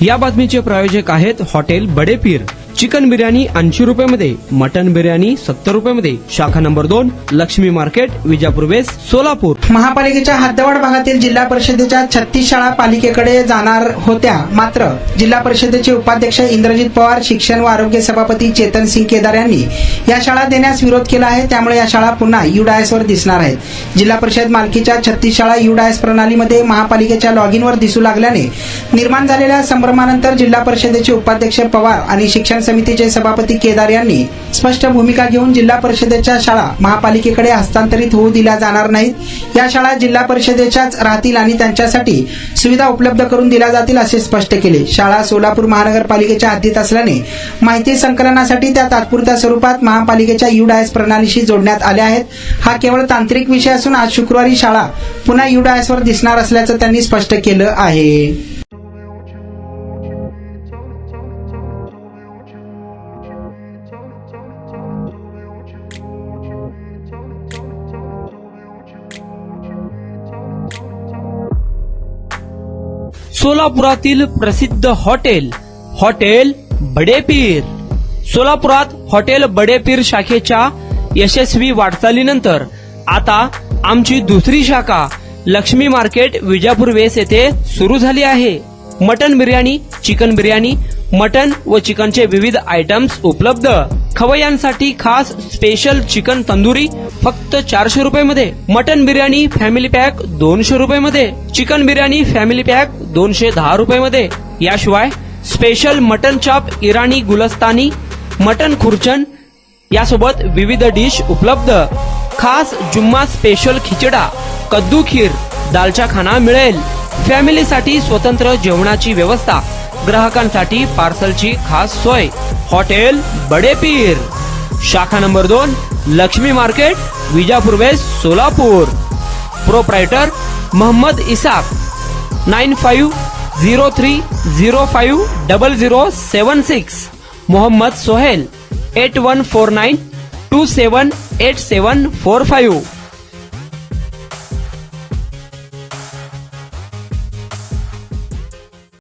या बातमीचे प्रायोजक आहेत हॉटेल बडे पीर। चिकन बिर्याणी 80 रुपयामध्ये, मटन बिर्याणी 70 रुपयामध्ये। शाखा number 2, Laxmi market, Vijapur west, Solapur. महापालिकेच्या हद्दवाढ भागातील जिल्हा परिषदेच्या 36 शाळा पालिकेकडे जाणार होत्या, मात्र जिल्हा परिषदेचे उपाध्यक्ष इंद्रजित पवार, शिक्षण व आरोग्य सभापती चेतन सिंग केदार यांनी या शाळा देण्यास विरोध केला आहे। त्यामुळे या शाळा पुन्हा यूडायसवर दिसणार आहेत। जिल्हा परिषद मालकीच्या 36 शाळा यूडायस प्रणालीमध्ये महापालिकेच्या लॉगिनवर दिसू लागल्याने निर्माण झालेल्या संभ्रमानंतर जिल्हा परिषदेचे उपाध्यक्ष पवार आणि शिक्षण समितीचे सभापती केदार यांनी स्पष्ट भूमिका घेऊन जिल्हा परिषदेच्या शाळा महापालिकेकडे हस्तांतरित होऊ दिल्या जाणार नाहीत। या शाळा जिल्हा परिषदेच्याच राहतील आणि त्यांच्यासाठी सुविधा उपलब्ध करून दिल्या जातील असे स्पष्ट केले। शाळा सोलापूर महानगरपालिकेच्या हद्दीत असल्याने माहिती संकलनासाठी त्या तात्पुरत्या स्वरूपात महापालिकेच्या यूडायस प्रणालीशी जोडण्यात आल्या आहेत। हा केवळ तांत्रिक विषय असून आज शुक्रवारी शाळा पुन्हा यूडायसवर दिसणार असल्याचं त्यांनी स्पष्ट केलं आहे। सोलापुरातील प्रसिद्ध हॉटेल हॉटेल बडे पीर। सोलापुरात हॉटेल बडे पीर शाखेच्या यशस्वी वाटचालीनंतर आता आमची दुसरी शाखा लक्ष्मी मार्केट, विजापूर वेस्ट येथे सुरू झाली आहे। Mutton biryani, chicken biryani, mutton व चिकनचे विविध आयटम्स उपलब्ध। खवय्यांसाठी खास स्पेशल चिकन तंदुरी फक्त 400 रुपयामध्ये, मटन बिर्याणी फॅमिली पॅक 200 रुपयामध्ये, चिकन बिर्याणी फॅमिली पॅक 210 रुपयामध्ये। याशिवाय स्पेशल मटन चॉप, इराणी गुलस्तानी, मटन खुर्चन यासोबत विविध डिश उपलब्ध। खास जुम्मा स्पेशल खिचडा, कद्दू खीर, दालचा खाना मिळेल। फॅमिलीसाठी स्वतंत्र जेवणाची व्यवस्था, ग्राहकांसाठी पार्सलची खास सोय। हॉटेल बडे पीर, शाखा number 2, Laxmi market, Vijapur west, Solapur. Proprietor Mohammad Isaq, 9503050076। Mohammad Sohail, 8149278745।